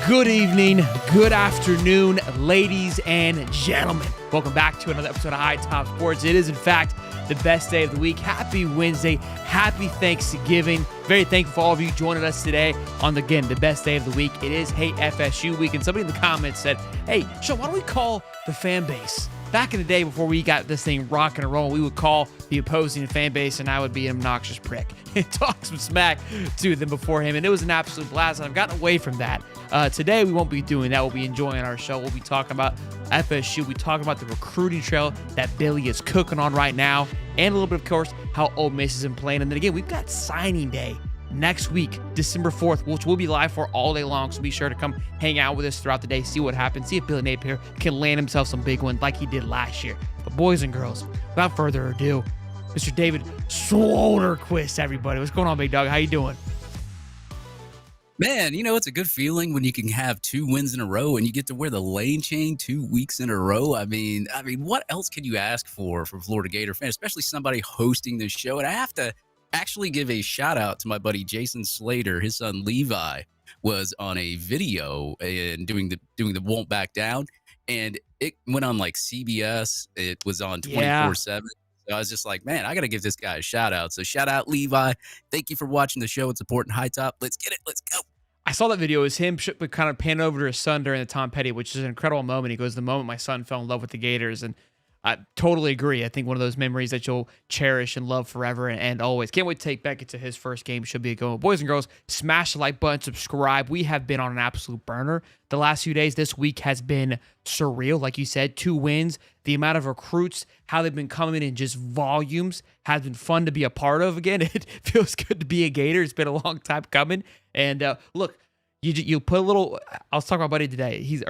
Good evening, good afternoon, ladies and gentlemen. Welcome back to another episode of High Top Sports. It is, in fact, the best day of the week. Happy Wednesday. Happy Thanksgiving. Very thankful for all of you joining us today on, again, the best day of the week. It is Hey FSU week, and somebody in the comments said, hey, Sean, why don't we call the fan base? Back in the day before we got this thing rocking and rolling, we would call the opposing fan base, and I would be an obnoxious prick and talk some smack to them before him, and it was an absolute blast, and I've gotten away from that. Today, we won't be doing that. We'll be enjoying our show. We'll be talking about FSU. We'll be talking about the recruiting trail that Billy is cooking on right now, and a little bit, of course, how Ole Miss has been playing. And then again, we've got signing day next week, December 4th, which we'll be live for all day long, so be sure to come hang out with us throughout the day, see what happens, see if Billy Napier can land himself some big ones like he did last year. But boys and girls, without further ado, Mr. David Swoderquist, everybody. What's going on, big dog? How you doing? Man, it's a good feeling when you can have 2 wins in a row and you get to wear the lane chain 2 weeks in a row. I mean, what else can you ask for from Florida Gator fans, especially somebody hosting this show? And I have to actually give a shout out to my buddy Jason Slater. His son Levi was on a video and doing the Won't Back Down, and it went on like CBS. It was on 24/7. So I was just like, man, I got to give this guy a shout out. So shout out Levi. Thank you for watching the show and supporting High Top. Let's get it. Let's go. I saw that video. It was him kind of pan over to his son during the Tom Petty, which is an incredible moment. He goes, the moment my son fell in love with the Gators. And I totally agree. I think one of those memories that you'll cherish and love forever and always. Can't wait to take Beckett to his first game. Should be a good one. Boys and girls, smash the like button, subscribe. We have been on an absolute burner the last few days. This week has been surreal. Like you said, 2 wins. The amount of recruits, how they've been coming in just volumes, has been fun to be a part of. Again, it feels good to be a Gator. It's been a long time coming. And look, you put a little. I was talking to my buddy today.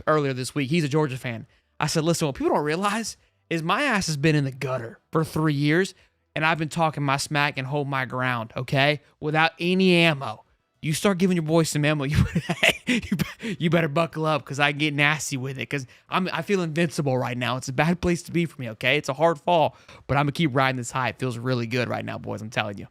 Earlier this week. He's a Georgia fan. I said, listen, what people don't realize is my ass has been in the gutter for 3 years, and I've been talking my smack and hold my ground, okay, without any ammo. You start giving your boys some ammo, you better buckle up, because I get nasty with it, because I feel invincible right now. It's a bad place to be for me, okay? It's a hard fall, but I'm going to keep riding this high. It feels really good right now, boys, I'm telling you.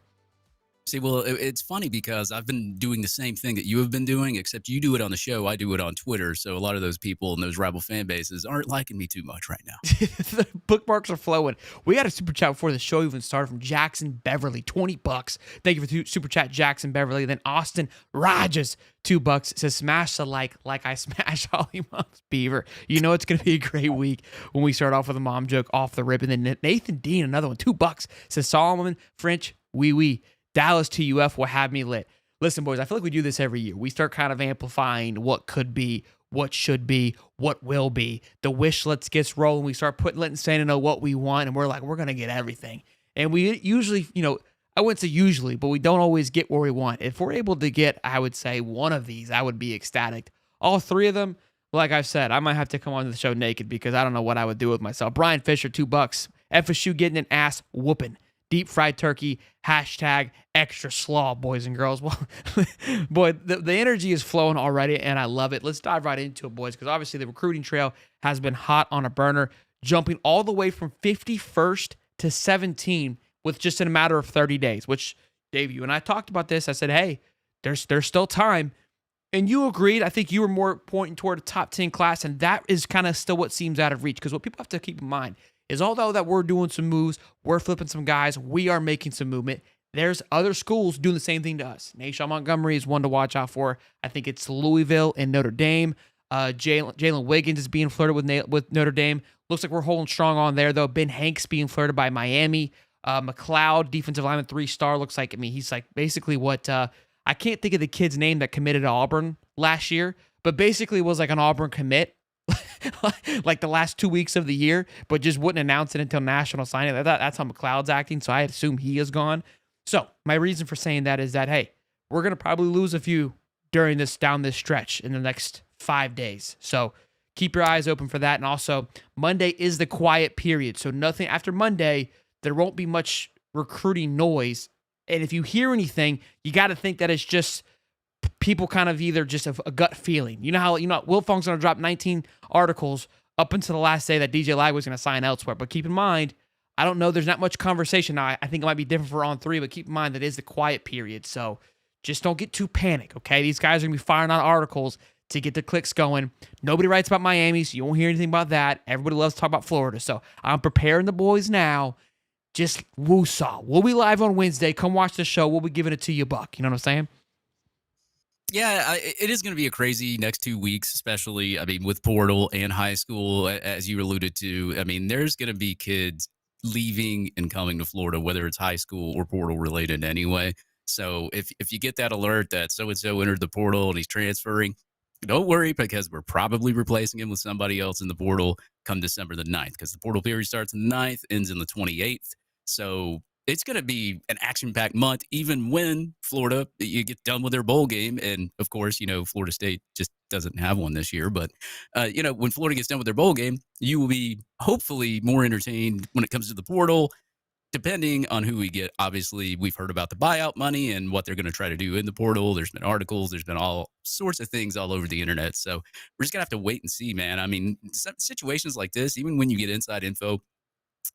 See, well, it's funny because I've been doing the same thing that you have been doing, except you do it on the show. I do it on Twitter. So a lot of those people and those rival fan bases aren't liking me too much right now. The bookmarks are flowing. We got a super chat before the show even started from Jackson Beverly, $20. Thank you for super chat, Jackson Beverly. Then Austin Rogers, $2, says smash the like I smash Holly Mom's Beaver. You know it's going to be a great week when we start off with a mom joke off the rip. And then Nathan Dean, another one, $2, says Solomon French, wee. Dallas TUF will have me lit. Listen, boys, I feel like we do this every year. We start kind of amplifying what could be, what should be, what will be. The wish list gets rolling. We start letting Santa know what we want, and we're like, we're going to get everything. And we usually, I wouldn't say usually, but we don't always get where we want. If we're able to get, I would say, one of these, I would be ecstatic. All 3 of them, like I've said, I might have to come on the show naked because I don't know what I would do with myself. Brian Fisher, $2. FSU getting an ass whooping. Deep fried turkey, hashtag extra slaw, boys and girls. Well, boy, the energy is flowing already, and I love it. Let's dive right into it, boys, because obviously the recruiting trail has been hot on a burner, jumping all the way from 51st to 17 with just in a matter of 30 days, which, Dave, you and I talked about this. I said, hey, there's still time. And you agreed. I think you were more pointing toward a top 10 class, and that is kind of still what seems out of reach, because what people have to keep in mind is although that we're doing some moves, we're flipping some guys, we are making some movement, there's other schools doing the same thing to us. Naishawn Montgomery is one to watch out for. I think it's Louisville and Notre Dame. Jalen Wiggins is being flirted with Notre Dame. Looks like we're holding strong on there, though. Ben Hanks being flirted by Miami. McLeod, defensive lineman, 3-star, looks like, he's like basically what, I can't think of the kid's name that committed to Auburn last year, but basically was like an Auburn commit. Like the last 2 weeks of the year, but just wouldn't announce it until national signing. That's how McLeod's acting, so I assume he is gone. So my reason for saying that is that, hey, we're going to probably lose a few down this stretch in the next 5 days. So keep your eyes open for that. And also, Monday is the quiet period, so nothing after Monday, there won't be much recruiting noise. And if you hear anything, you got to think that it's just people kind of either just a gut feeling. You know how Will Fong's going to drop 19 articles up until the last day that DJ Lag was going to sign elsewhere. But keep in mind, I don't know, there's not much conversation now. I think it might be different for On3, but keep in mind that it is the quiet period. So Just don't get too panicked, okay? These guys are going to be firing out articles to get the clicks going. Nobody writes about Miami, so you won't hear anything about that. Everybody loves to talk about Florida. So I'm preparing the boys now. Just woosah. We'll be live on Wednesday. Come watch the show. We'll be giving it to you, Buck. You know what I'm saying? Yeah, it is going to be a crazy next 2 weeks, especially, I mean, with portal and high school, as you alluded to. I mean, there's going to be kids leaving and coming to Florida, whether it's high school or portal related anyway. So if you get that alert that so-and-so entered the portal and he's transferring, don't worry, because we're probably replacing him with somebody else in the portal come December the 9th, because the portal period starts on the 9th, ends on the 28th. So it's going to be an action-packed month, even when Florida, you get done with their bowl game. And, of course, Florida State just doesn't have one this year. But, when Florida gets done with their bowl game, you will be hopefully more entertained when it comes to the portal, depending on who we get. Obviously, we've heard about the buyout money and what they're going to try to do in the portal. There's been articles. There's been all sorts of things all over the internet. So we're just going to have to wait and see, man. I mean, situations like this, even when you get inside info,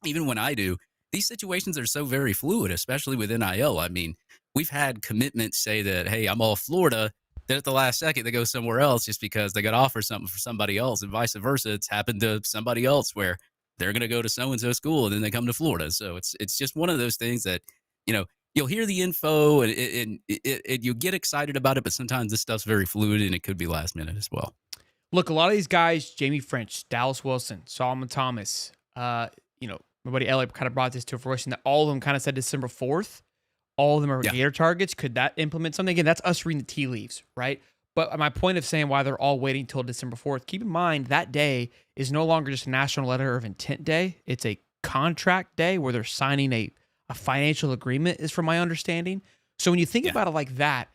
even when I do, these situations are so very fluid, especially with NIL. I mean, we've had commitments say that, hey, I'm all Florida. Then at the last second, they go somewhere else just because they got to offer something for somebody else, and vice versa. It's happened to somebody else where they're going to go to so-and-so school and then they come to Florida. So it's just one of those things that, you'll hear the info and you get excited about it, but sometimes this stuff's very fluid and it could be last minute as well. Look, a lot of these guys, Jamie French, Dallas Wilson, Solomon Thomas, my buddy Elliot kind of brought this to fruition that all of them kind of said December 4th. All of them are Gator targets. Could that implement something? Again, that's us reading the tea leaves, right? But my point of saying why they're all waiting until December 4th, keep in mind that day is no longer just a national letter of intent day. It's a contract day where they're signing a financial agreement, is from my understanding. So when you think about it like that,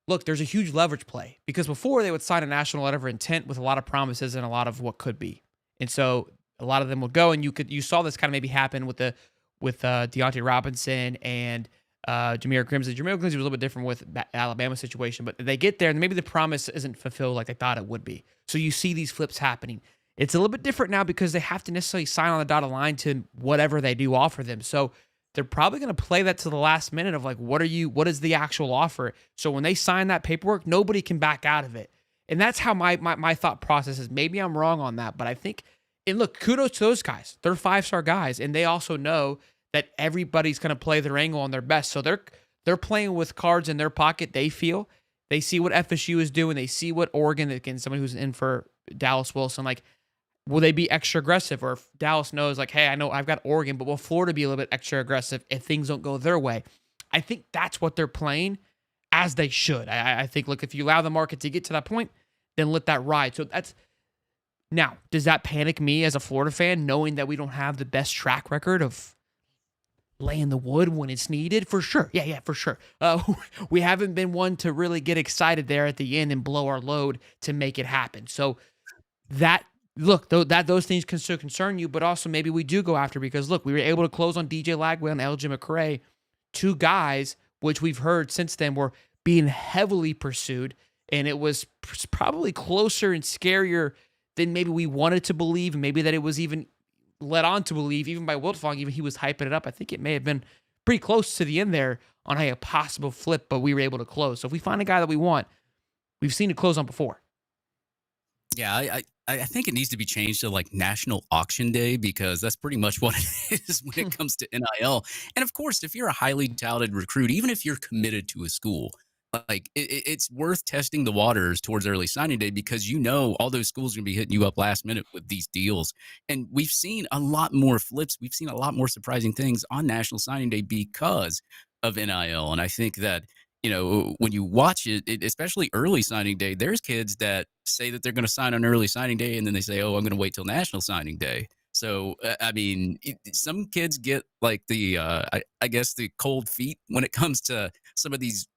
look, there's a huge leverage play, because before they would sign a national letter of intent with a lot of promises and a lot of what could be. And so a lot of them would go, and you saw this kind of maybe happen with Deontay Robinson and Jameer Grimsley. Jameer Grimsley was a little bit different with the Alabama situation, but they get there and maybe the promise isn't fulfilled like they thought it would be. So you see these flips happening. It's a little bit different now because they have to necessarily sign on the dotted line to whatever they do offer them. So they're probably going to play that to the last minute of like, what is the actual offer? So when they sign that paperwork, nobody can back out of it. And that's how my thought process is. Maybe I'm wrong on that, but I think, and look, kudos to those guys. They're 5-star guys, and they also know that everybody's going to play their angle on their best. So they're playing with cards in their pocket. They see what FSU is doing. They see what Oregon, again, somebody who's in for Dallas Wilson, like, will they be extra aggressive? Or if Dallas knows, like, hey, I know I've got Oregon, but will Florida be a little bit extra aggressive if things don't go their way? I think that's what they're playing, as they should. I think, look, if you allow the market to get to that point, then let that ride. So that's... Now, does that panic me as a Florida fan, knowing that we don't have the best track record of laying the wood when it's needed? For sure. Yeah, for sure. We haven't been one to really get excited there at the end and blow our load to make it happen. So those things can still concern you, but also maybe we do go after, because, look, we were able to close on DJ Lagway and LJ McCray, two guys which we've heard since then were being heavily pursued, and it was probably closer and scarier than maybe we wanted to believe, and maybe that it was even led on to believe, even by Wiltfong, even he was hyping it up. I think it may have been pretty close to the end there on a possible flip, but we were able to close. So if we find a guy that we want, we've seen it close on before. Yeah, I think it needs to be changed to like National Auction Day, because that's pretty much what it is when it comes to NIL. And of course, if you're a highly touted recruit, even if you're committed to a school, like it's worth testing the waters towards early signing day, because all those schools are going to be hitting you up last minute with these deals. And we've seen a lot more flips. We've seen a lot more surprising things on National Signing Day because of NIL. And I think that, when you watch it, especially early signing day, there's kids that say that they're going to sign on early signing day, and then they say, oh, I'm going to wait till National Signing Day. So, I mean, some kids get like I guess the cold feet when it comes to some of these,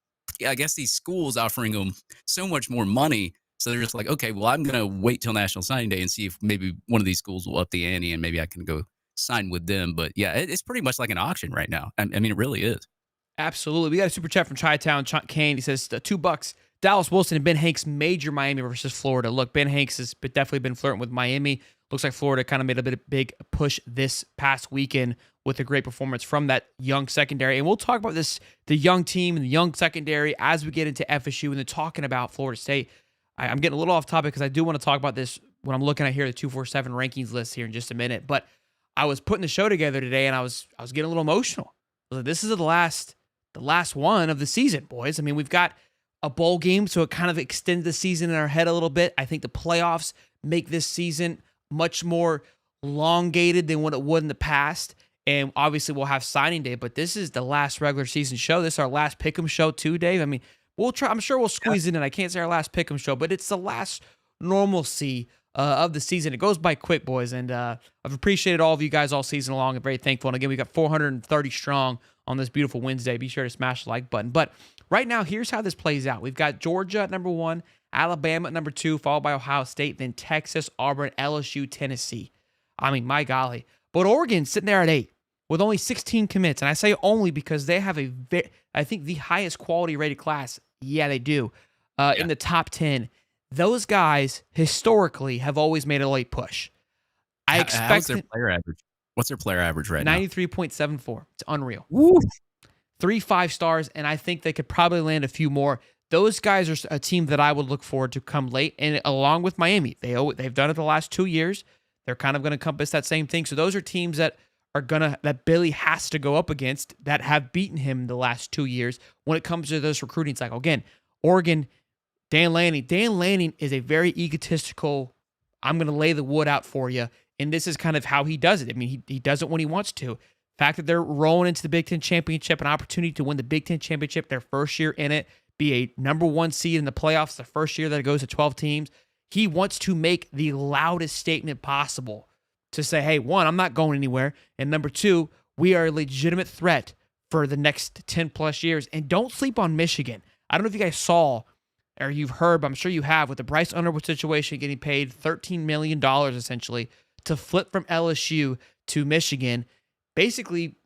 I guess, these schools offering them so much more money. So they're just like, okay, well, I'm going to wait till National Signing Day and see if maybe one of these schools will up the ante and maybe I can go sign with them. But yeah, it's pretty much like an auction right now. I mean, it really is. Absolutely. We got a super chat from Chi-Town. Kane, he says, $2. Dallas Wilson and Ben Hanks major Miami versus Florida. Look, Ben Hanks has definitely been flirting with Miami. looks like Florida kind of made a big push this past weekend with a great performance from that young secondary. And we'll talk about the young team and the young secondary as we get into FSU and then talking about Florida State. I'm getting a little off topic because I do want to talk about this when I'm looking at here the 247 rankings list here in just a minute. But I was putting the show together today and I was getting a little emotional. I was like, this is the last one of the season, boys. I mean, we've got a bowl game, so it kind of extends the season in our head a little bit. I think the playoffs make this season much more elongated than what it would in the past. And obviously we'll have signing day, but this is the last regular season show. This is our last pick'em show too, Dave. I mean, we'll try. I'm sure we'll squeeze it in. I can't say our last pick'em show, but it's the last normalcy of the season. It goes by quick, boys, and I've appreciated all of you guys all season long. I'm very thankful. And again, we got 430 strong on this beautiful Wednesday. Be sure to smash the like button. But right now, here's how this plays out. We've got Georgia at number 1, Alabama at number 2, followed by Ohio State, then Texas, Auburn, LSU, Tennessee. I mean, my golly. But Oregon's sitting there at 8 with only 16 commits. And I say only because they have I think the highest quality rated class. Yeah, they do. In the top 10. Those guys historically have always made a late push. I expect how's their player average? What's their player average right now? 93.74. It's unreal. Woo. 3 5-stars, and I think they could probably land a few more. Those guys are a team that I would look forward to come late, and along with Miami. They've done it the last 2 years. They're kind of going to encompass that same thing. So those are teams that Billy has to go up against that have beaten him the last 2 years when it comes to this recruiting cycle. Again, Oregon, Dan Lanning is a very egotistical, I'm going to lay the wood out for you, and this is kind of how he does it. I mean, he does it when he wants to. The fact that they're rolling into the Big Ten Championship, an opportunity to win the Big Ten Championship, their first year in it, be a number 1 seed in the playoffs, the first year that it goes to 12 teams. He wants to make the loudest statement possible to say, hey, 1, I'm not going anywhere, and number 2, we are a legitimate threat for the next 10 plus years. And don't sleep on Michigan. I don't know if you guys saw or you've heard, but I'm sure you have, with the Bryce Underwood situation getting paid $13 million essentially to flip from LSU to Michigan. Basically,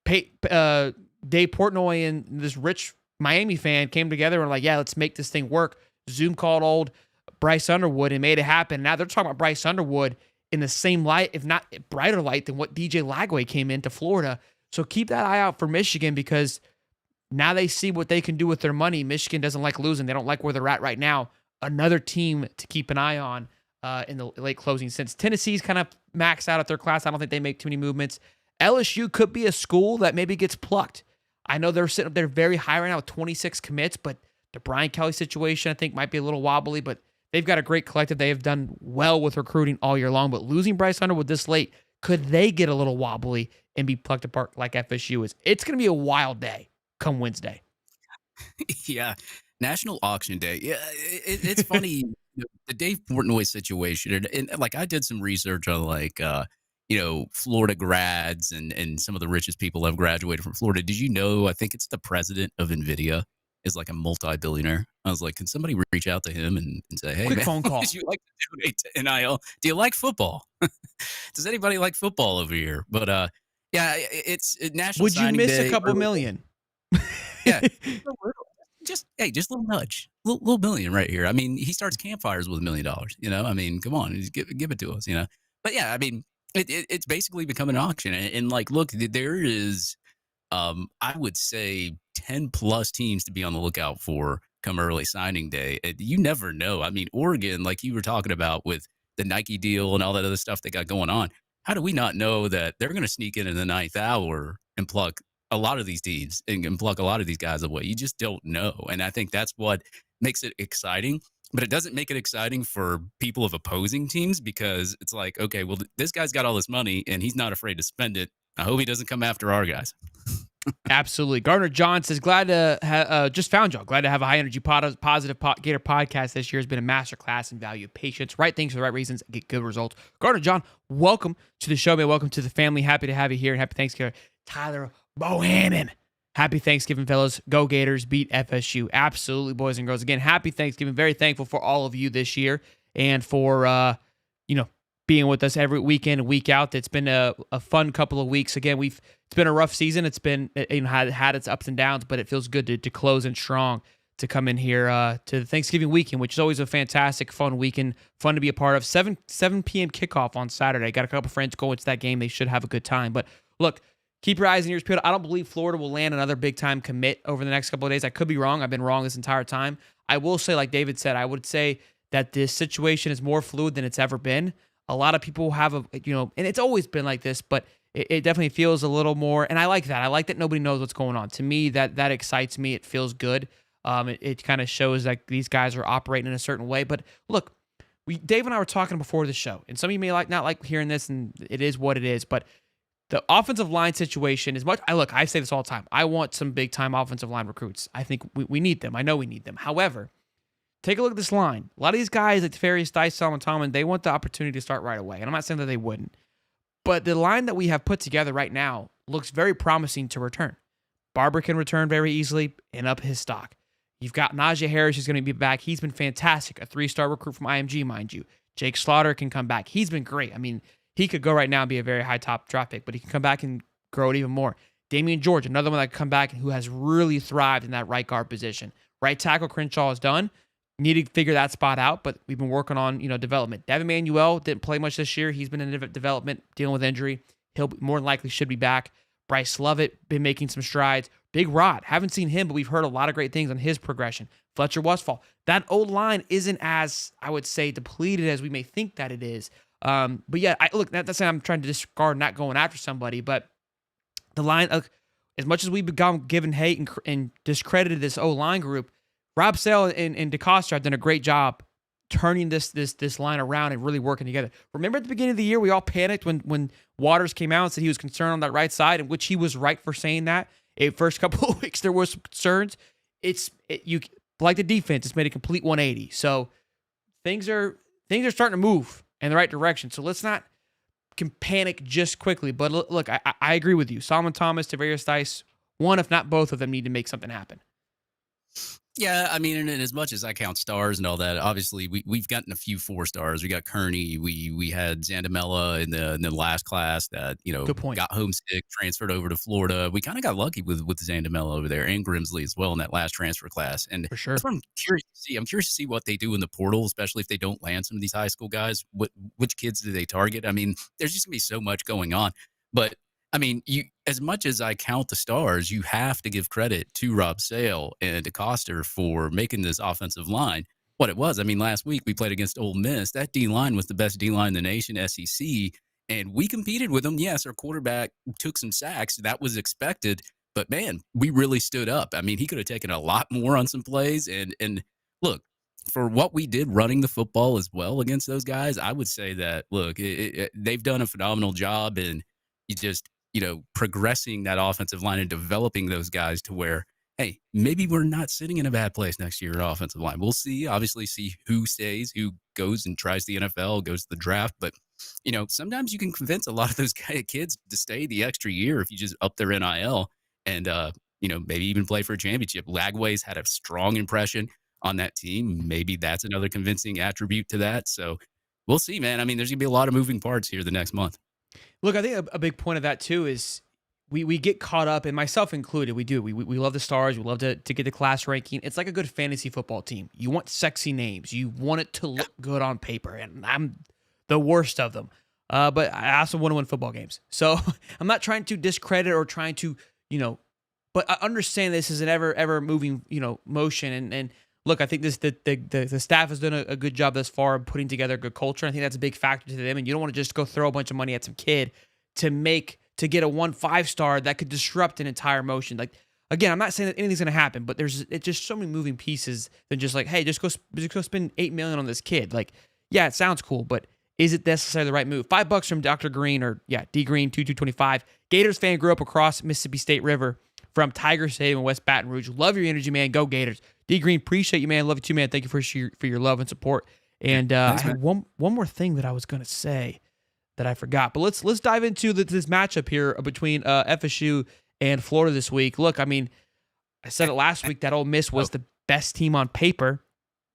Dave Portnoy and this rich Miami fan came together and were like, yeah, let's make this thing work. Zoom called old Bryce Underwood and made it happen. Now they're talking about Bryce Underwood in the same light, if not brighter light, than what DJ Lagway came into Florida. So keep that eye out for Michigan because now they see what they can do with their money. Michigan doesn't like losing. They don't like where they're at right now. Another team to keep an eye on in the late closing. Since Tennessee's kind of maxed out at their class, I don't think they make too many movements. LSU could be a school that maybe gets plucked. I know they're sitting up there very high right now with 26 commits, but the Brian Kelly situation I think might be a little wobbly, but they've got a great collective. They have done well with recruiting all year long, but losing Bryce Underwood this late, could they get a little wobbly and be plucked apart like FSU is? It's going to be a wild day come Wednesday. Yeah. National Auction Day. Yeah, it's funny, the Dave Portnoy situation. And like I did some research on Florida grads and some of the richest people have graduated from Florida. Did you know, I think it's the president of NVIDIA is like a multi-billionaire. I was like, can somebody reach out to him and say, hey, quick man, phone call. would you like to donate to NIL? Do you like football? Does anybody like football over here? But yeah, it's National Would you Signing miss Day, a couple million? Yeah. Just a little nudge, little million right here. I mean, he starts campfires with $1 million. I mean, come on, just give it to us. But yeah, I mean, it's basically become an auction. And like, look, there is, I would say 10 plus teams to be on the lookout for come early signing day. You never know. I mean, Oregon, like you were talking about with the Nike deal and all that other stuff they got going on. How do we not know that they're going to sneak in the 9th hour and pluck a lot of these teams and pluck a lot of these guys away? You just don't know. And I think that's what makes it exciting. But it doesn't make it exciting for people of opposing teams because it's like, okay, well, this guy's got all this money and he's not afraid to spend it. I hope he doesn't come after our guys. Absolutely. Gardner John says, glad to just found y'all. Glad to have a high energy positive Gator podcast this year. Has been a masterclass in value of patience. Right things for the right reasons. Get good results. Gardner John, welcome to the show, man. Welcome to the family. Happy to have you here and happy Thanksgiving. Tyler Bohannon. Happy Thanksgiving, fellas. Go Gators. Beat FSU. Absolutely, boys and girls. Again, happy Thanksgiving. Very thankful for all of you this year and for, being with us every weekend and week out. It's been a fun couple of weeks. Again, it's been a rough season. It's been had its ups and downs, but it feels good to close in strong to come in here to the Thanksgiving weekend, which is always a fantastic, fun weekend, fun to be a part of. 7 p.m. kickoff on Saturday. Got a couple friends going to that game. They should have a good time. But look, keep your eyes and ears peeled. I don't believe Florida will land another big-time commit over the next couple of days. I could be wrong. I've been wrong this entire time. I will say, like David said, I would say that this situation is more fluid than it's ever been. A lot of people have and it's always been like this, but it definitely feels a little more, and I like that. I like that nobody knows what's going on. To me, that excites me. It feels good. It kind of shows that these guys are operating in a certain way. But look, Dave and I were talking before the show, and some of you may not like hearing this, and it is what it is. But the offensive line situation is much. I say this all the time. I want some big time offensive line recruits. I think we need them. I know we need them. However, take a look at this line. A lot of these guys like Farius Dice, Solomon Tomlin, they want the opportunity to start right away. And I'm not saying that they wouldn't. But the line that we have put together right now looks very promising to return. Barber can return very easily and up his stock. You've got Najee Harris who's going to be back. He's been fantastic. A 3-star recruit from IMG, mind you. Jake Slaughter can come back. He's been great. I mean, he could go right now and be a very high top draft pick, but he can come back and grow it even more. Damian George, another one that can come back and who has really thrived in that right guard position. Right tackle Crenshaw is done. Need to figure that spot out, but we've been working on, development. Devin Manuel didn't play much this year. He's been in development, dealing with injury. He'll more than likely should be back. Bryce Lovett been making some strides. Big Rod, haven't seen him, but we've heard a lot of great things on his progression. Fletcher Westphal, that old line isn't as, I would say, depleted as we may think that it is. But yeah, that's saying I'm trying to discard not going after somebody, but the line, as much as we've become given hate and discredited this O-line group, Rob Sale and DeCoster have done a great job turning this line around and really working together. Remember at the beginning of the year, we all panicked when Waters came out and said he was concerned on that right side, in which he was right for saying that. First couple of weeks, there were some concerns. You like the defense, it's made a complete 180. So things are starting to move in the right direction. So let's not panic just quickly. But look, I agree with you. Solomon Thomas, Tavarius Dice, one if not both of them need to make something happen. Yeah, I mean, and as much as I count stars and all that, obviously we've gotten a few 4-stars. We got Kearney, we had Zandamela in the last class that got homesick, transferred over to Florida. We kind of got lucky with Zandamela over there and Grimsley as well in that last transfer class. And for sure, that's what I'm curious to see. I'm curious to see what they do in the portal, especially if they don't land some of these high school guys. Which kids do they target? I mean, there's just gonna be so much going on, but. I mean, as much as I count the stars, you have to give credit to Rob Sale and DeCoster for making this offensive line what it was. I mean, last week we played against Ole Miss. That D-line was the best D-line in the nation, SEC, and we competed with them. Yes, our quarterback took some sacks. That was expected, but man, we really stood up. I mean, he could have taken a lot more on some plays, and look, for what we did running the football as well against those guys, I would say that, look, they've done a phenomenal job, and you just progressing that offensive line and developing those guys to where, hey, maybe we're not sitting in a bad place next year, offensive line. We'll see, obviously see who stays, who goes and tries the NFL, goes to the draft. But, sometimes you can convince a lot of those kids to stay the extra year if you just up their NIL and, maybe even play for a championship. Lagway's had a strong impression on that team. Maybe that's another convincing attribute to that. So we'll see, man. I mean, there's going to be a lot of moving parts here the next month. Look, I think a big point of that too is we get caught up, and myself included, we do. We love the stars. We love to get the class ranking. It's like a good fantasy football team. You want sexy names. You want it to look good on paper, and I'm the worst of them. But I also want to win football games. So I'm not trying to discredit or trying to, but I understand this is an ever moving, motion. And look, I think the staff has done a good job thus far of putting together a good culture. I think that's a big factor to them. And you don't want to just go throw a bunch of money at some kid to get a 5-star that could disrupt an entire motion. Like, again, I'm not saying that anything's going to happen, but it's just so many moving pieces than just like, hey, just go spend $8 million on this kid. Like, yeah, it sounds cool, but is it necessarily the right move? $5 from Dr. Green, or D Green 2225. Gators fan, grew up across Mississippi State River from Tiger Stadium in West Baton Rouge. Love your energy, man. Go Gators. D Green, appreciate you, man. Love you too, man. Thank you for your love and support. And thanks, I had one more thing that I was going to say that I forgot. But let's dive into this matchup here between FSU and Florida this week. Look, I mean, I said it last week that Ole Miss was the best team on paper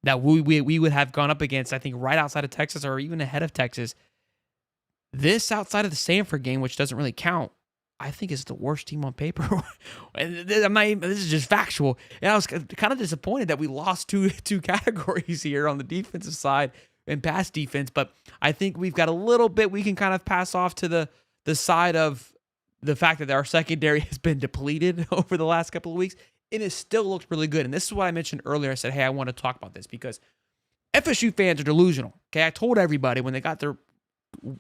that we would have gone up against, I think, right outside of Texas or even ahead of Texas. This outside of the Stanford game, which doesn't really count, I think it's the worst team on paper. And this is just factual. And I was kind of disappointed that we lost two categories here on the defensive side and pass defense. But I think we've got a little bit we can kind of pass off to the side of the fact that our secondary has been depleted over the last couple of weeks. And it still looked really good. And this is what I mentioned earlier. I said, hey, I want to talk about this because FSU fans are delusional. Okay, I told everybody when they got their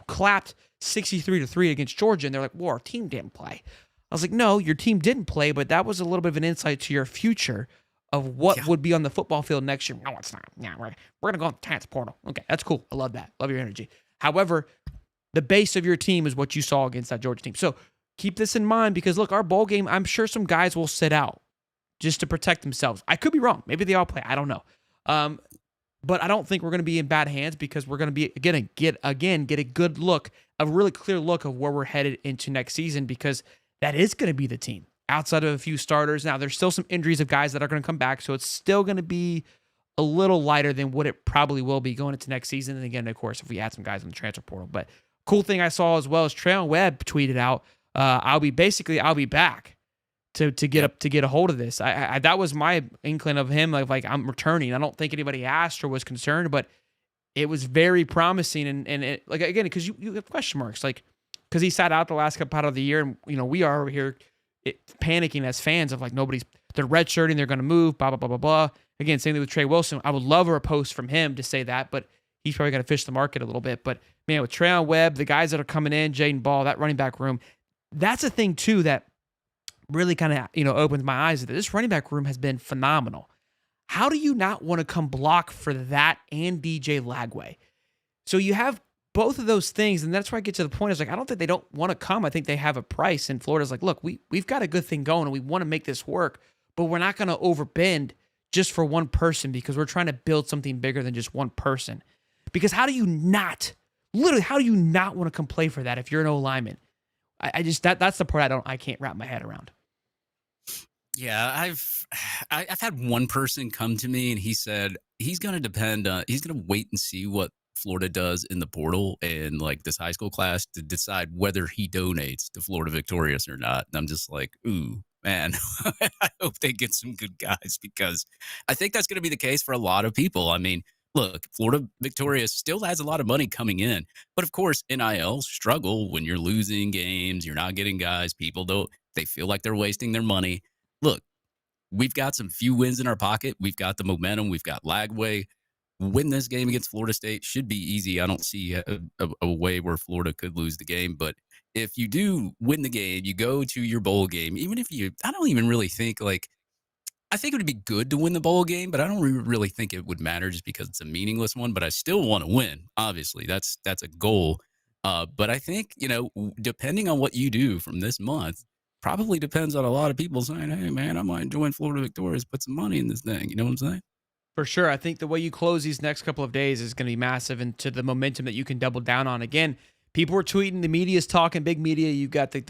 clapped 63-3 against Georgia, and they're like, well, our team didn't play. I was like, no, your team didn't play, but that was a little bit of an insight to your future of what would be on the football field next year. No, it's not. Yeah, we're going to go on the transfer portal. Okay, that's cool. I love that. Love your energy. However, the base of your team is what you saw against that Georgia team. So keep this in mind because, look, our bowl game, I'm sure some guys will sit out just to protect themselves. I could be wrong. Maybe they all play. I don't know. But I don't think we're going to be in bad hands because we're going to be get a good look, a really clear look of where we're headed into next season because that is going to be the team outside of a few starters. Now, there's still some injuries of guys that are going to come back, so it's still going to be a little lighter than what it probably will be going into next season. And again, of course, if we add some guys in the transfer portal. But cool thing I saw as well is Traylon Webb tweeted out, I'll be back. To get a hold of this. I that was my inkling of him, like I'm returning. I don't think anybody asked or was concerned, but it was very promising. And it, like again, because you have question marks, like because he sat out the last couple out of the year, and we are over here panicking as fans of like they're redshirting, they're going to move, blah blah blah blah blah. Again, same thing with Trey Wilson. I would love a post from him to say that, but he's probably got to fish the market a little bit. But man, with Traylon Webb, the guys that are coming in, Jaden Ball, that running back room, that's a thing too that really kind of, opens my eyes that this running back room has been phenomenal. How do you not want to come block for that and DJ Lagway? So you have both of those things, and that's where I get to the point is like, I don't think they don't want to come. I think they have a price, and Florida's like, look, we've got a good thing going, and we want to make this work, but we're not going to overbend just for one person because we're trying to build something bigger than just one person. Because how do you not want to come play for that if you're an O-lineman? I just that's the part I can't wrap my head around. Yeah, I've had one person come to me and he said he's going to wait and see what Florida does in the portal and like this high school class to decide whether he donates to Florida Victorious or not. And I'm just like, ooh, man, I hope they get some good guys because I think that's going to be the case for a lot of people. I mean, look, Florida Victorious still has a lot of money coming in, but of course, NIL struggle when you're losing games, you're not getting guys, they feel like they're wasting their money. Look, we've got some few wins in our pocket. We've got the momentum. We've got Lagway. Win this game against Florida State should be easy. I don't see a way where Florida could lose the game. But if you do win the game, you go to your bowl game, I don't even really think I think it would be good to win the bowl game, but I don't really think it would matter just because it's a meaningless one. But I still want to win. Obviously, that's a goal. But I think, depending on what you do from this month, probably depends on a lot of people saying, hey, man, I might join Florida Victorious, put some money in this thing. You know what I'm saying? For sure. I think the way you close these next couple of days is going to be massive into the momentum that you can double down on. Again, people are tweeting, the media's talking, big media. You've got the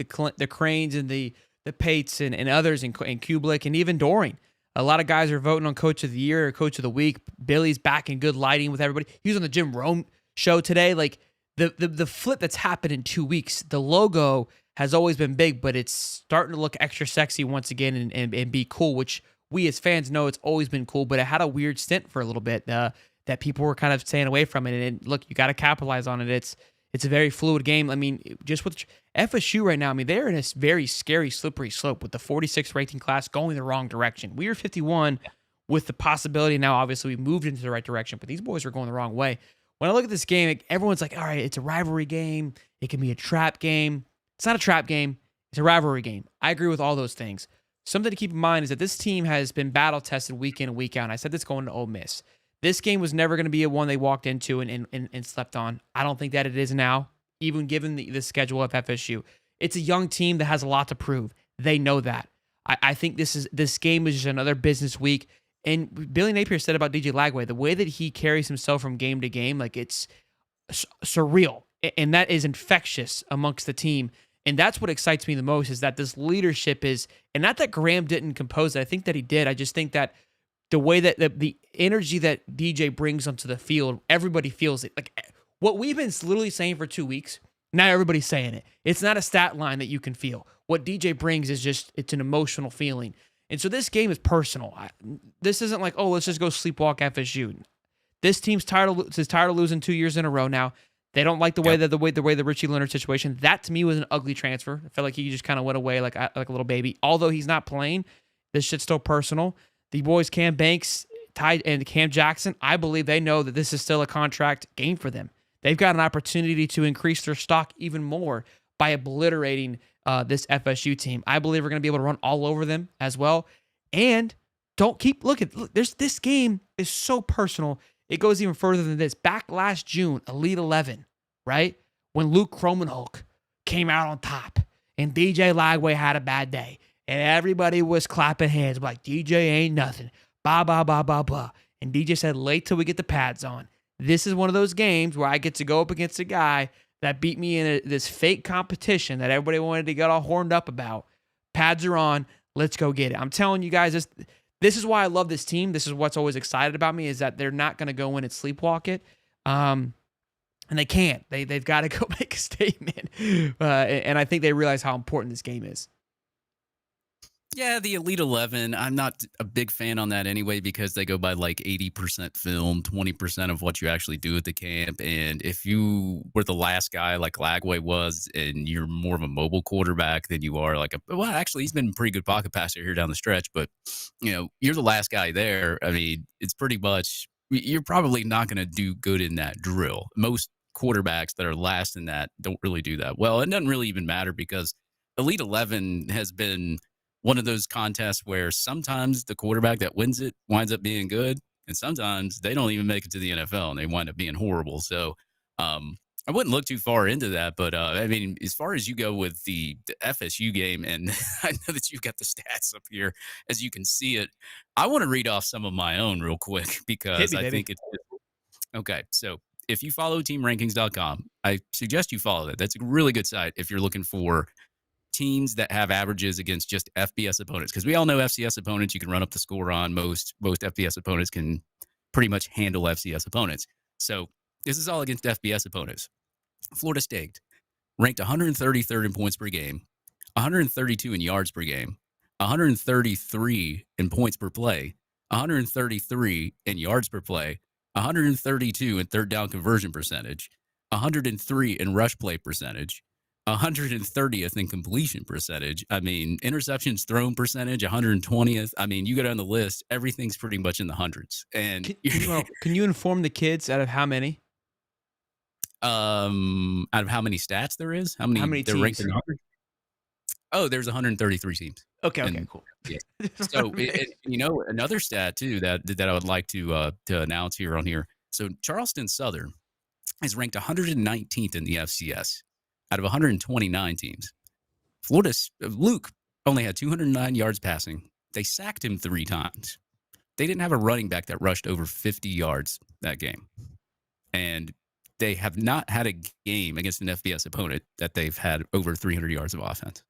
Cranes and the Pates and others and Kublik and even Doring. A lot of guys are voting on Coach of the Year or Coach of the Week. Billy's back in good lighting with everybody. He was on the Jim Rome show today. Like the flip that's happened in 2 weeks, the logo has always been big, but it's starting to look extra sexy once again and be cool, which we as fans know it's always been cool, but it had a weird stint for a little bit that people were kind of staying away from it. And look, you got to capitalize on it. It's a very fluid game. I mean, just with FSU right now, I mean, they're in a very scary, slippery slope with the 46th ranking class going the wrong direction. We were 51 with the possibility now, obviously, we moved into the right direction, but these boys are going the wrong way. When I look at this game, everyone's like, all right, it's a rivalry game. It can be a trap game. It's not a trap game. It's a rivalry game. I agree with all those things. Something to keep in mind is that this team has been battle-tested week in and week out. And I said this going to Ole Miss. This game was never going to be a one they walked into and slept on. I don't think that it is now, even given the schedule of FSU. It's a young team that has a lot to prove. They know that. I think this game is just another business week. And Billy Napier said about DJ Lagway, the way that he carries himself from game to game, like it's surreal. And that is infectious amongst the team. And that's what excites me the most is that this leadership is, and not that Graham didn't compose it. I think that he did. I just think that the way that the energy that DJ brings onto the field, everybody feels it. Like what we've been literally saying for 2 weeks Now everybody's saying it. It's not a stat line that you can feel. What DJ brings is just, it's an emotional feeling. And so this game is personal. This isn't like, oh, let's just go sleepwalk FSU. This team's tired of losing 2 years in a row now. They don't like the way that the way the Richie Leonard situation. That to me was an ugly transfer. I felt like he just kind of went away like a little baby. Although he's not playing, this shit's still personal. The boys Cam Banks, and Cam Jackson, I believe they know that this is still a contract game for them. They've got an opportunity to increase their stock even more by obliterating this FSU team. I believe we're going to be able to run all over them as well. And don't keep looking. Look, this game is so personal. It goes even further than this. Back last June, Elite 11, right? When Luke Kromenhoek came out on top and DJ Lagway had a bad day and everybody was clapping hands like, DJ ain't nothing. Blah, blah, blah, blah, blah. And DJ said, wait till we get the pads on. This is one of those games where I get to go up against a guy that beat me in this fake competition that everybody wanted to get all horned up about. Pads are on. Let's go get it. I'm telling you guys, this is why I love this team. This is what's always excited about me, is that they're not going to go in and sleepwalk it. And they can't. They've got to go make a statement. And I think they realize how important this game is. Yeah, the Elite 11, I'm not a big fan on that anyway because they go by like 80% film, 20% of what you actually do at the camp. And if you were the last guy like Lagway was and you're more of a mobile quarterback than you are like well, actually, he's been a pretty good pocket passer here down the stretch. But, you're the last guy there. I mean, it's pretty much, you're probably not going to do good in that drill. Most quarterbacks that are last in that don't really do that well. It doesn't really even matter because Elite 11 has been one of those contests where sometimes the quarterback that wins it winds up being good, and sometimes they don't even make it to the NFL and they wind up being horrible. So I wouldn't look too far into that. But, I mean, as far as you go with the FSU game, and I know that you've got the stats up here as you can see it, I want to read off some of my own real quick because I think it's – okay, so if you follow teamrankings.com, I suggest you follow that. That's a really good site if you're looking for – teams that have averages against just FBS opponents, because we all know FCS opponents you can run up the score on. Most FBS opponents can pretty much handle FCS opponents. So this is all against FBS opponents. Florida State ranked 133rd in points per game, 132 in yards per game, 133 in points per play, 133 in yards per play, 132 in third down conversion percentage, 103 in rush play percentage, 130th in completion percentage. I mean, interceptions thrown percentage, 120th. I mean, you go down the list, everything's pretty much in the hundreds. And can you inform the kids out of how many? Out of how many stats there is? How many they're ranked in 100? Oh, there's 133 teams. Okay, cool. Yeah. So, another stat too that I would like to announce here on here. So, Charleston Southern is ranked 119th in the FCS. Out of 129 teams. Luke only had 209 yards passing. They sacked him 3 times. They didn't have a running back that rushed over 50 yards that game. And they have not had a game against an FBS opponent that they've had over 300 yards of offense.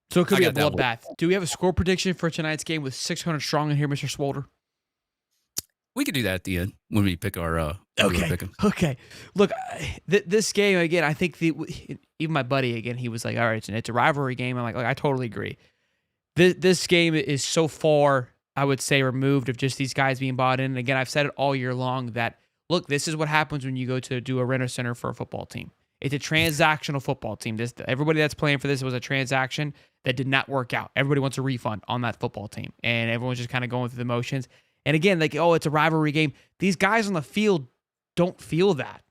So it could be a bloodbath. Do we have a score prediction for tonight's game with 600 strong in here, Mr. Swolder? We could do that at the end when we pick our Okay. Look, this game again. I think even my buddy again. He was like, "All right, it's a rivalry game." I'm like, I totally agree. This game is so far, I would say, removed of just these guys being bought in. And again, I've said it all year long that look, this is what happens when you go to do a renter center for a football team. It's a transactional football team. Everybody that's playing for this was a transaction that did not work out. Everybody wants a refund on that football team, and everyone's just kind of going through the motions. And again, like, oh, it's a rivalry game. These guys on the field don't feel that,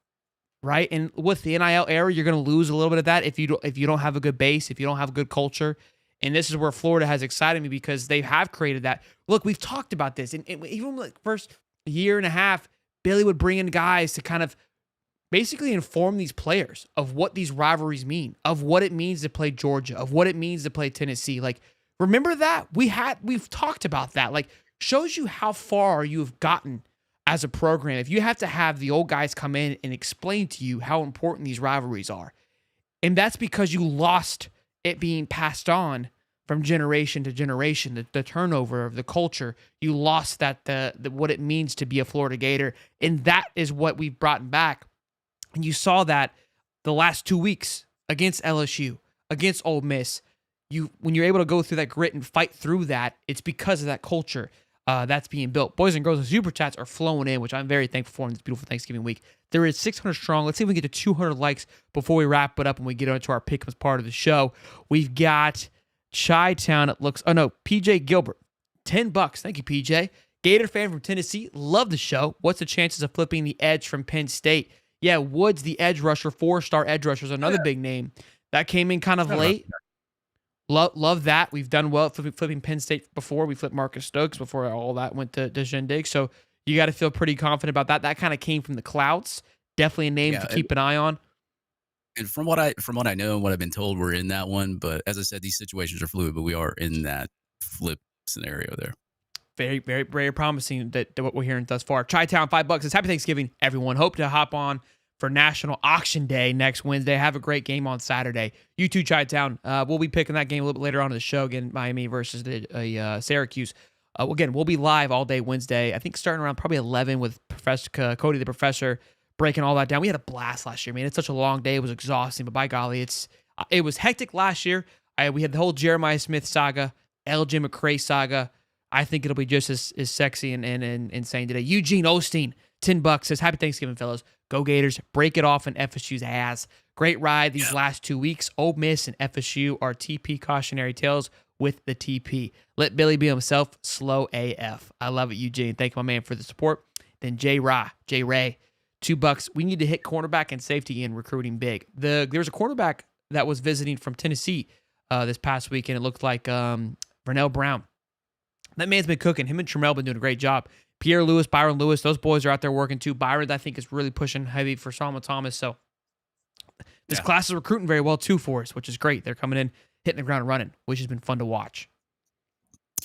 right? And with the NIL era, you're going to lose a little bit of that if you don't have a good base, if you don't have a good culture. And this is where Florida has excited me because they have created that. Look, we've talked about this, and even like first year and a half, Billy would bring in guys to kind of basically inform these players of what these rivalries mean, of what it means to play Georgia, of what it means to play Tennessee. Like, remember that? We've talked about that. Like, shows you how far you've gotten as a program. If you have to have the old guys come in and explain to you how important these rivalries are. And that's because you lost it being passed on from generation to generation, the turnover of the culture. You lost that, the what it means to be a Florida Gator. And that is what we've brought back And you saw that the last 2 weeks against LSU, against Ole Miss. When you're able to go through that grit and fight through that, it's because of that culture that's being built. Boys and girls, the super chats are flowing in, which I'm very thankful for in this beautiful Thanksgiving week. There is 600 strong. Let's see if we can get to 200 likes before we wrap it up and we get into our pick as part of the show. We've got Chi-Town. It looks, PJ Gilbert, $10. Thank you, PJ. Gator fan from Tennessee. Love the show. What's the chances of flipping the edge from Penn State? Yeah, Woods, the edge rusher, 4-star edge rusher, is another big name. That came in kind of late. Love that. We've done well flipping Penn State before. We flipped Marcus Stokes before all that went to Shindig. So you got to feel pretty confident about that. That kind of came from the clouds. Definitely a name to keep an eye on. And from what I know and what I've been told, we're in that one. But as I said, these situations are fluid, but we are in that flip scenario there. Very, very, very promising that what we're hearing thus far. Chi-Town, $5. It's Happy Thanksgiving, everyone. Hope to hop on for National Auction Day next Wednesday. Have a great game on Saturday. You too, Chi-Town. We'll be picking that game a little bit later on in the show. Again, Miami versus the Syracuse. Again, we'll be live all day Wednesday. I think starting around probably 11 with Professor Cody the Professor breaking all that down. We had a blast last year, man. It's such a long day. It was exhausting, but by golly, it was hectic last year. We had the whole Jeremiah Smith saga, LJ McCray saga. I think it'll be just as sexy and insane today. Eugene Osteen, $10 says, Happy Thanksgiving, fellas. Go Gators. Break it off in FSU's ass. Great ride these last 2 weeks. Ole Miss and FSU are TP cautionary tales with the TP. Let Billy be himself. Slow AF. I love it, Eugene. Thank you, my man, for the support. Then J. Ray, $2. We need to hit cornerback and safety in recruiting big. There was a cornerback that was visiting from Tennessee this past week, and it looked like Vernell Brown. That man's been cooking. Him and Trammell been doing a great job. Pierre Lewis, Byron Lewis, those boys are out there working too. Byron, I think, is really pushing heavy for Solomon Thomas. So this class is recruiting very well too for us, which is great. They're coming in, hitting the ground and running, which has been fun to watch.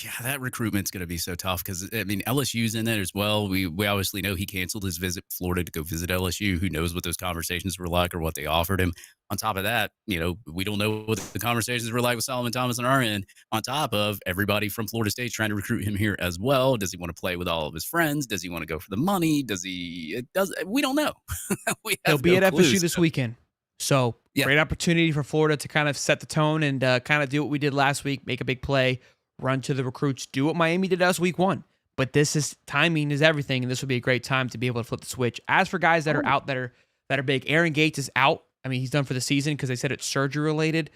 Yeah, that recruitment's going to be so tough because, I mean, LSU's in it as well. We obviously know he canceled his visit to Florida to go visit LSU. Who knows what those conversations were like or what they offered him. On top of that, we don't know what the conversations were like with Solomon Thomas on our end. On top of everybody from Florida State trying to recruit him here as well. Does he want to play with all of his friends? Does he want to go for the money? We don't know. He'll be at FSU this weekend. So great opportunity for Florida to kind of set the tone and kind of do what we did last week, make a big play, run to the recruits, do what Miami did us week 1. But timing is everything, and this would be a great time to be able to flip the switch. As for guys that are out that are big, Aaron Gates is out. I mean, he's done for the season because they said it's surgery related.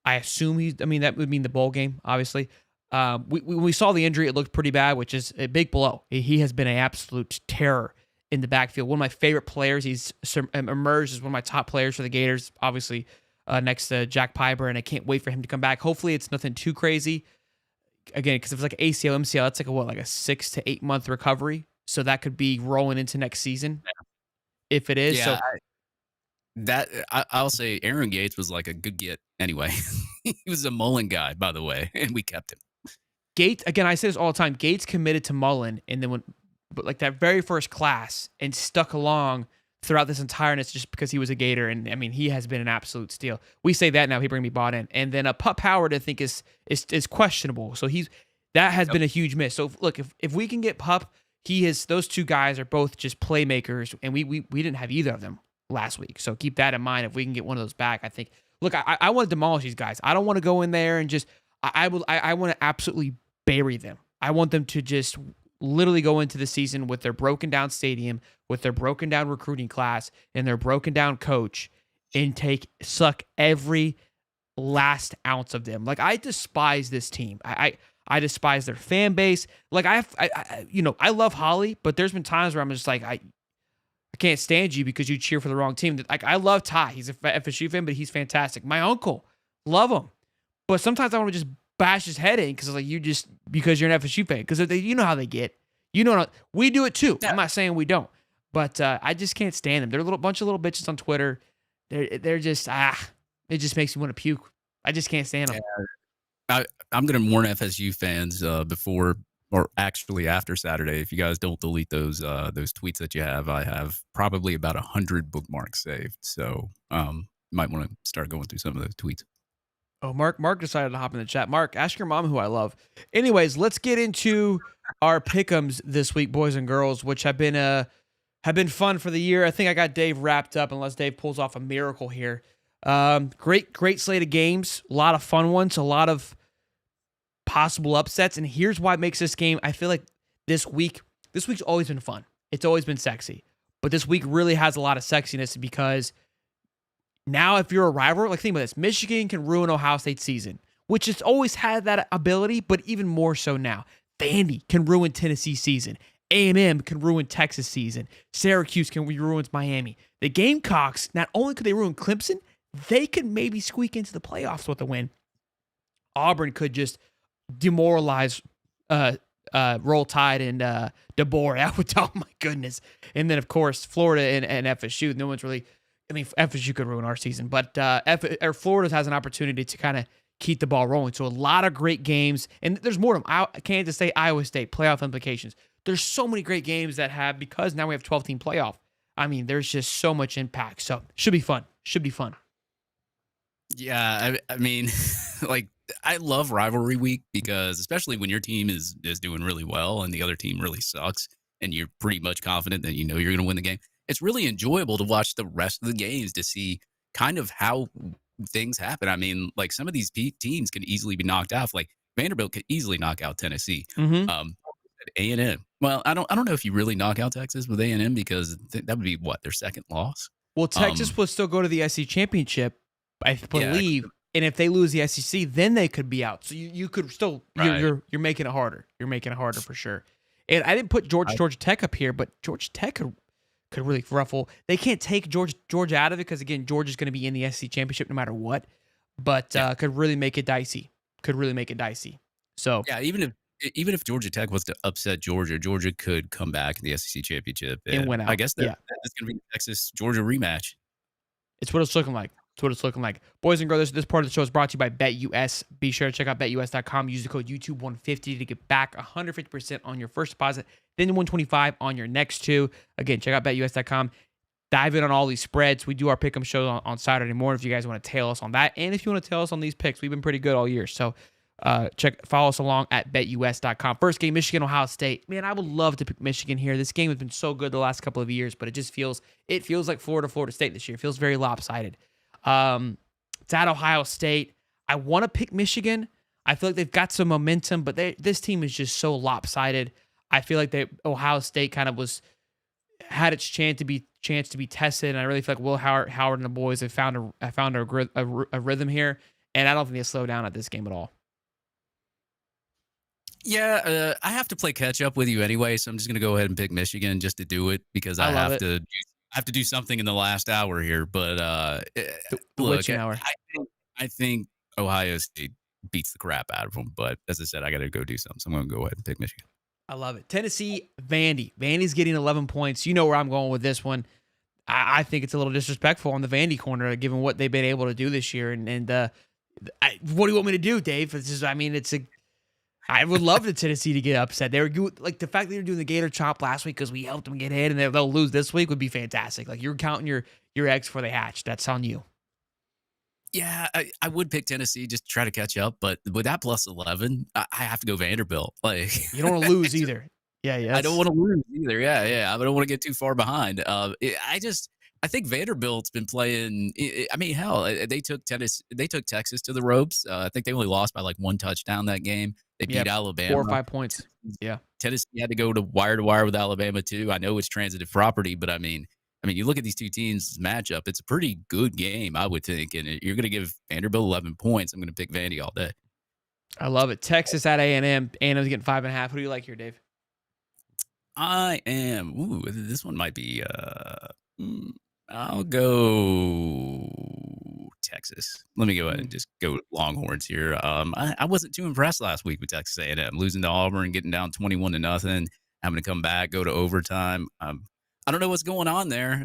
I assume that would mean the bowl game, obviously. When we saw the injury, it looked pretty bad, which is a big blow. He has been an absolute terror in the backfield. One of my favorite players. He's emerged as one of my top players for the Gators, obviously next to Jack Piper, and I can't wait for him to come back. Hopefully it's nothing too crazy. Again, because if it's like ACL, MCL, that's like a 6 to 8 month recovery. So that could be rolling into next season if it is. Yeah, I'll say Aaron Gates was like a good get anyway. He was a Mullen guy, by the way, and we kept him. Gates, again, I say this all the time. Gates committed to Mullen, and then but like that very first class, and stuck along throughout this entireness just because he was a Gator. And I mean, he has been an absolute steal. We say that now, he bring me bought in. And then Pup Howard, I think is questionable. So that has been a huge miss. So look, if we can get Pup, those two guys are both just playmakers, and we didn't have either of them last week. So keep that in mind. If we can get one of those back, I think. Look, I want to demolish these guys. I don't want to go in there and just. I want to absolutely bury them. I want them to just literally go into the season with their broken down stadium, with their broken down recruiting class, and their broken down coach, and suck every last ounce of them. Like, I despise this team. I despise their fan base. Like, I love Holly, but there's been times where I'm just like, I can't stand you because you cheer for the wrong team. Like, I love Ty. He's a FSU fan, but he's fantastic. My uncle, love him. But sometimes I want to just bash his head in because because you're an FSU fan. Because you know how they get. We do it too. Yeah. I'm not saying we don't. But I just can't stand them. They're a bunch of little bitches on Twitter. They're just, it just makes me want to puke. I just can't stand them. Yeah. I'm going to warn FSU fans before or actually after Saturday. If you guys don't delete those tweets that you have, I have probably about 100 bookmarks saved. So might want to start going through some of those tweets. Oh, Mark decided to hop in the chat. Mark, ask your mom who I love. Anyways, let's get into our pick'ems this week, boys and girls, which have been have been fun for the year. I think I got Dave wrapped up unless Dave pulls off a miracle here. Great slate of games. A lot of fun ones. A lot of possible upsets. And here's why it makes this game. I feel like this week's always been fun. It's always been sexy. But this week really has a lot of sexiness because now if you're a rival, like think about this, Michigan can ruin Ohio State's season, which has always had that ability, but even more so now. Vandy can ruin Tennessee's season. A&M can ruin Texas season. Syracuse can ruin Miami. The Gamecocks, not only could they ruin Clemson, they could maybe squeak into the playoffs with a win. Auburn could just demoralize Roll Tide and DeBoer. Oh my goodness. And then of course Florida and FSU. No one's really. I mean, FSU could ruin our season, but Florida has an opportunity to kind of keep the ball rolling. So a lot of great games, and there's more of them. Kansas State, Iowa State, playoff implications. There's so many great games that have, because now we have 12-team playoff. I mean, there's just so much impact. So should be fun. Should be fun. Yeah, I mean, like I love rivalry week because especially when your team is doing really well and the other team really sucks and you're pretty much confident that you know you're going to win the game. It's really enjoyable to watch the rest of the games to see kind of how things happen. I mean, like some of these teams can easily be knocked off. Like Vanderbilt could easily knock out Tennessee. A&M. Well, I don't know if you really knock out Texas with A&M because that would be what, their second loss. Well, Texas will still go to the SEC championship, I believe, and if they lose the SEC, then they could be out. So you could still you're making it harder. You're making it harder for sure. And I didn't put Georgia Tech up here, but Georgia Tech could really ruffle. They can't take Georgia out of it because again, Georgia's going to be in the SEC championship no matter what. But could really make it dicey. So yeah, even if Georgia Tech was to upset Georgia, Georgia could come back in the SEC championship and win out. I guess that's going to be the Texas Georgia rematch. It's what it's looking like. Boys and girls, this part of the show is brought to you by BetUS. Be sure to check out BetUS.com. Use the code YouTube150 to get back 150% on your first deposit, then 125 on your next two. Again, check out BetUS.com. Dive in on all these spreads. We do our pick'em show on Saturday morning if you guys want to tail us on that. And if you want to tail us on these picks, we've been pretty good all year. So follow us along at BetUS.com. First game, Michigan, Ohio State. Man, I would love to pick Michigan here. This game has been so good the last couple of years, but it feels like Florida State this year. It feels very lopsided. It's at Ohio State. I want to pick Michigan. I feel like they've got some momentum, but this team is just so lopsided. I feel like Ohio State kind of had its chance to be tested, and I really feel like Will Howard and the boys have found a rhythm here, and I don't think they slow down at this game at all. Yeah, I have to play catch up with you anyway, so I'm just going to go ahead and pick Michigan just to do it because I have to do something in the last hour here. But look, hour? I think Ohio State beats the crap out of them. But as I said, I got to go do something, so I'm going to go ahead and pick Michigan. I love it. Tennessee, Vandy. Vandy's getting 11 points. You know where I'm going with this one. I think it's a little disrespectful on the Vandy corner, given what they've been able to do this year. And what do you want me to do, Dave? I would love the Tennessee to get upset. They were like the fact that they're doing the Gator chop last week because we helped them get in, and they'll lose this week would be fantastic. Like you're counting your eggs before they hatch. That's on you. Yeah, I would pick Tennessee just to try to catch up, but with that plus 11, I have to go Vanderbilt. Like you don't want to lose either. Yeah. I don't want to lose either. Yeah. I don't want to get too far behind. I think Vanderbilt's been playing. I mean, hell, they took Texas to the ropes. I think they only lost by like one touchdown that game. They beat Alabama 4 or 5 points. Yeah, Tennessee had to go to wire with Alabama too. I know it's transitive property, but I mean, you look at these two teams' matchup. It's a pretty good game, I would think. And you're going to give Vanderbilt 11 points. I'm going to pick Vandy all day. I love it. Texas at A&M. A&M's getting 5.5. Who do you like here, Dave? I am. Ooh, this one might be. I'll go Texas. Let me go ahead and just go Longhorns here. I wasn't too impressed last week with Texas A&M losing to Auburn, getting down 21-0, having to come back, go to overtime. I don't know what's going on there.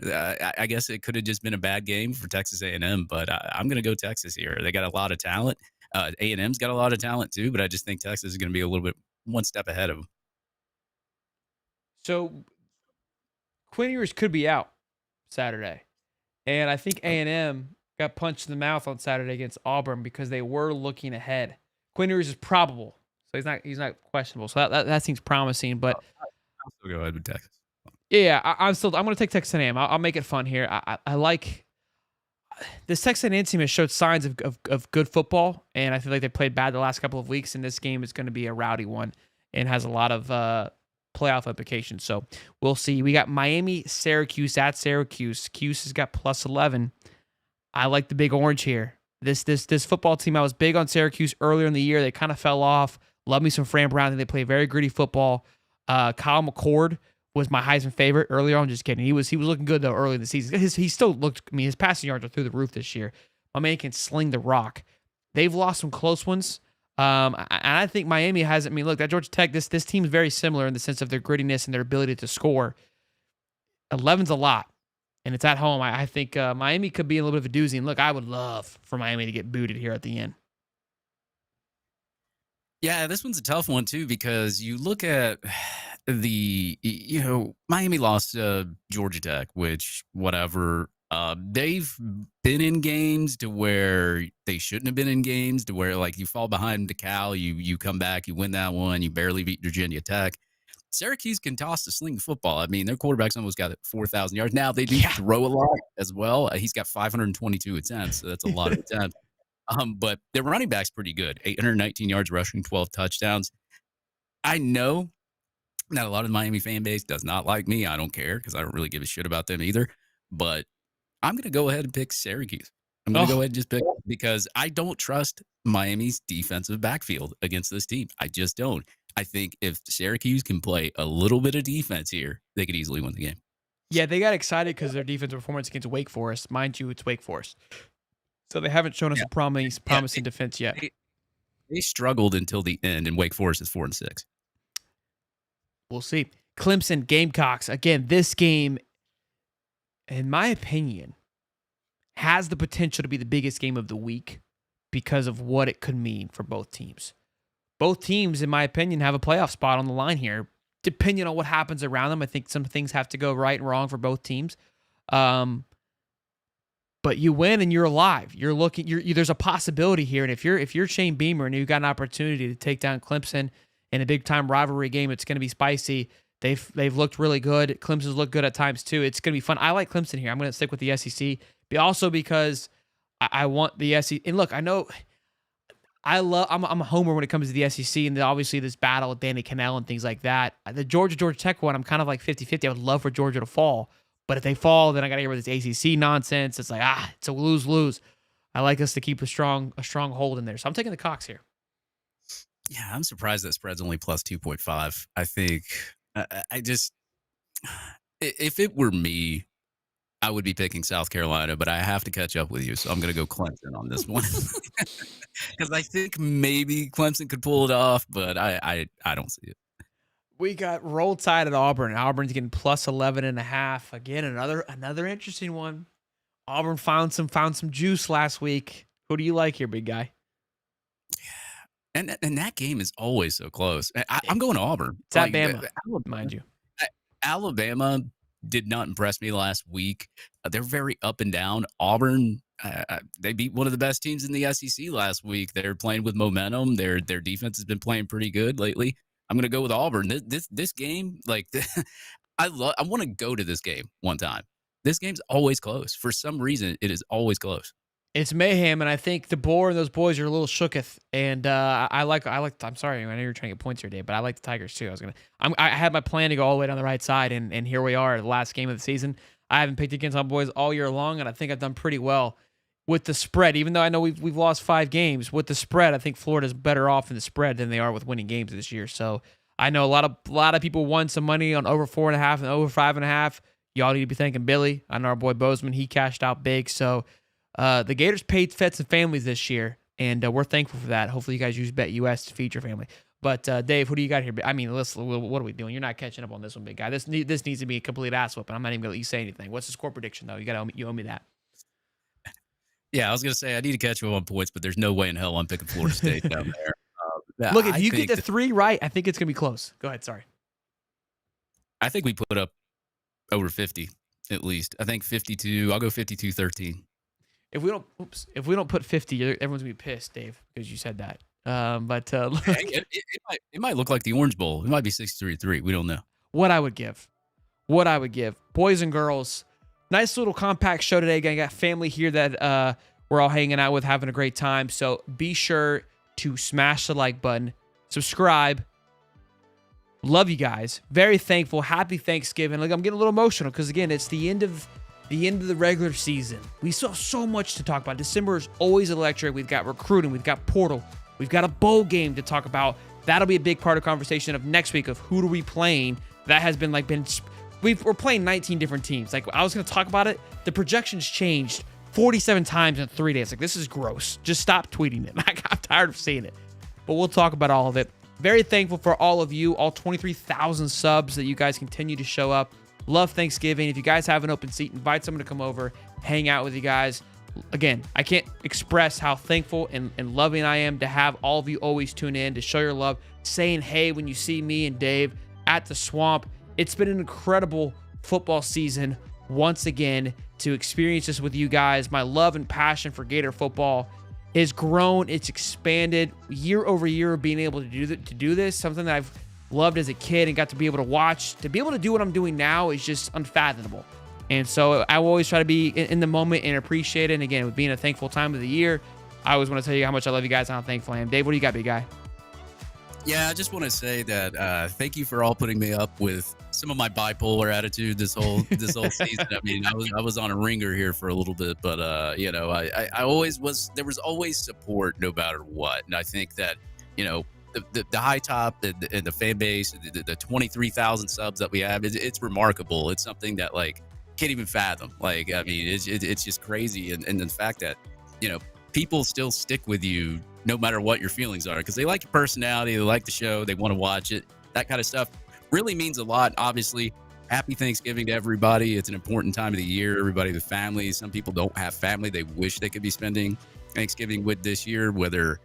I guess it could have just been a bad game for Texas A&M, but I'm going to go Texas here. They got a lot of talent. A&M's got a lot of talent too, but I just think Texas is going to be a little bit one step ahead of them. So Quinn Ewers could be out Saturday, and I think A&M got punched in the mouth on Saturday against Auburn because they were looking ahead. Quinn Ewers is probable, so he's not questionable. So that seems promising. But I'll still go ahead with Texas. Yeah, I'm going to take Texas A&M. I'll make it fun here. I like this Texas A&M team has showed signs of good football, and I feel like they played bad the last couple of weeks. And this game is going to be a rowdy one and has a lot of playoff implications. So we'll see. We got Miami, Syracuse at Syracuse. Cuse has got +11. I like the Big Orange here. This football team, I was big on Syracuse earlier in the year. They kind of fell off. Love me some Fran Brown. I think they play very gritty football. Kyle McCord was my Heisman favorite earlier on. Just kidding. He was looking good though early in the season. He still looked. I mean, his passing yards are through the roof this year. My man can sling the rock. They've lost some close ones. And I think Miami has. I mean, look, that Georgia Tech. This team is very similar in the sense of their grittiness and their ability to score. 11's a lot. And it's at home. I think Miami could be a little bit of a doozy. And look, I would love for Miami to get booted here at the end. Yeah, this one's a tough one too because you look at Miami lost Georgia Tech, which whatever. They've been in games to where they shouldn't have been in games to where like you fall behind to Cal, you come back, you win that one, you barely beat Virginia Tech. Syracuse can toss to sling the football. I mean, their quarterback's almost got 4,000 yards. Now, they do throw a lot as well. He's got 522 attempts, so that's a lot of attempts. But their running back's pretty good. 819 yards rushing, 12 touchdowns. I know that a lot of the Miami fan base does not like me. I don't care because I don't really give a shit about them either. But I'm going to go ahead and pick Syracuse. I'm going to go ahead and just pick because I don't trust Miami's defensive backfield against this team. I just don't. I think if Syracuse can play a little bit of defense here, they could easily win the game. Yeah, they got excited because their defensive performance against Wake Forest. Mind you, it's Wake Forest. So they haven't shown us a promising defense yet. They struggled until the end, and Wake Forest is 4-6. We'll see. Clemson, Gamecocks. Again, this game, in my opinion, has the potential to be the biggest game of the week because of what it could mean for both teams. Both teams, in my opinion, have a playoff spot on the line here. Depending on what happens around them, I think some things have to go right and wrong for both teams. But you win and you're alive. You're looking. There's a possibility here, and if you're Shane Beamer and you've got an opportunity to take down Clemson in a big time rivalry game, it's going to be spicy. They've looked really good. Clemson's looked good at times too. It's going to be fun. I like Clemson here. I'm going to stick with the SEC, but also because I want the SEC. And look, I know. I'm a homer when it comes to the SEC, and obviously this battle with Danny Cannell and things like that. The Georgia Tech one, I'm kind of like 50-50. I would love for Georgia to fall, but if they fall, then I got to hear about this ACC nonsense. It's like, it's a lose-lose. I like us to keep a strong hold in there. So I'm taking the Cox here. Yeah, I'm surprised that spread's only plus 2.5. I think if it were me, I would be picking South Carolina, but I have to catch up with you, so I'm going to go Clemson on this one. Because I think maybe Clemson could pull it off, but I don't see it. We got Roll Tide at Auburn. Auburn's getting +11.5. Again, another interesting one. Auburn found some juice last week. Who do you like here, big guy? And that game is always so close. I'm going to Auburn. It's Alabama, mind you. Alabama did not impress me last week. They're very up and down. Auburn, they beat one of the best teams in the SEC last week. They're playing with momentum. Their defense has been playing pretty good lately. I'm going to go with Auburn. This game, like I want to go to this game one time. This game's always close. For some reason, it is always close. It's mayhem, and I think the Boar and those boys are a little shooketh. And I like. I'm sorry, I know you're trying to get points here, Dave, but I like the Tigers too. I had my plan to go all the way down the right side, and here we are, the last game of the season. I haven't picked against my boys all year long, and I think I've done pretty well with the spread. Even though I know we've lost 5 games with the spread, I think Florida's better off in the spread than they are with winning games this year. So I know a lot of people won some money on over 4.5 and over 5.5. Y'all need to be thanking Billy. I know our boy Bozeman, he cashed out big. So the Gators paid vets and families this year, and we're thankful for that. Hopefully you guys use BetUS to feed your family. But Dave, who do you got here? I mean, listen, what are we doing? You're not catching up on this one, big guy. This needs to be a complete ass whooping. I'm not even going to let you say anything. What's the score prediction, though? You owe me that. Yeah, I was going to say I need to catch you on points, but there's no way in hell I'm picking Florida State down there. Look, if you get the 3 right, I think it's going to be close. Go ahead. Sorry. I think we put up over 50 at least. I think 52. I'll go 52-13. If we don't put 50, everyone's gonna be pissed, Dave, because you said that. But it might look like the Orange Bowl. It might be 63-3. We don't know. What I would give what I would give. Boys and girls, nice little compact show today. Again, I got family here that we're all hanging out with, having a great time. So be sure to smash the like button, subscribe. Love you guys. Very thankful. Happy Thanksgiving. Like, I'm getting a little emotional because, again, it's the end of the regular season. We still have so much to talk about. December is always electric. We've got recruiting. We've got portal. We've got a bowl game to talk about. That'll be a big part of the conversation of next week of who are we playing. That has been we're playing 19 different teams. Like, I was going to talk about it. The projections changed 47 times in 3 days. Like, this is gross. Just stop tweeting it. I'm tired of seeing it. But we'll talk about all of it. Very thankful for all of you, all 23,000 subs that you guys continue to show up. Love Thanksgiving. If you guys have an open seat, invite someone to come over, hang out with you guys. Again, I can't express how thankful and loving I am to have all of you always tune in, to show your love, saying hey when you see me and Dave at the Swamp. It's been an incredible football season once again to experience this with you guys. My love and passion for Gator football has grown. It's expanded year over year, being able to do this, something that I've loved as a kid and got to be able to watch. To be able to do what I'm doing now is just unfathomable. And so I will always try to be in the moment and appreciate it. And again, with being a thankful time of the year, I always want to tell you how much I love you guys and how thankful I am. Dave, what do you got, big guy? Yeah, I just want to say that thank you for all putting me up with some of my bipolar attitude this whole season. I mean, I was on a ringer here for a little bit, but I always was. There was always support no matter what, and I think that the high top and the fan base, the 23,000 subs that we have, it's remarkable. It's something that can't even fathom. Like, I mean, it's just crazy, and the fact that people still stick with you no matter what your feelings are, because they like your personality, they like the show, they want to watch it. That kind of stuff really means a lot. Obviously, happy Thanksgiving to everybody. It's an important time of the year. Everybody with families. Some people don't have family they wish they could be spending Thanksgiving with this year, whether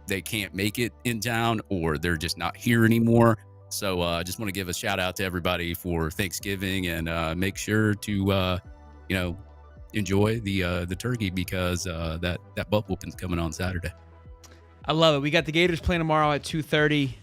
they can't make it in town or they're just not here anymore. So I just want to give a shout out to everybody for Thanksgiving, and make sure to enjoy the turkey, because that butt whooping's coming on Saturday. I love it. We got the Gators playing tomorrow at 2:30.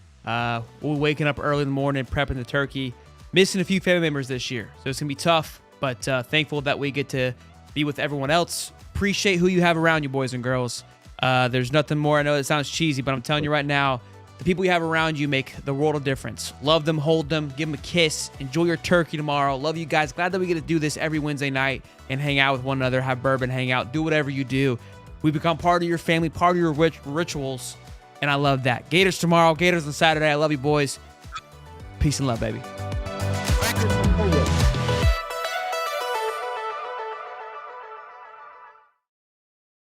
We're waking up early in the morning, prepping the turkey. Missing a few family members this year, so it's going to be tough, but thankful that we get to be with everyone else. Appreciate who you have around you, boys and girls. There's nothing more. I know it sounds cheesy, but I'm telling you right now, the people you have around you make the world of difference. Love them, hold them, give them a kiss. Enjoy your turkey tomorrow. Love you guys. Glad that we get to do this every Wednesday night and hang out with one another, have bourbon, hang out, do whatever you do. We become part of your family, part of your rituals, and I love that. Gators tomorrow, Gators on Saturday. I love you, boys. Peace and love, baby.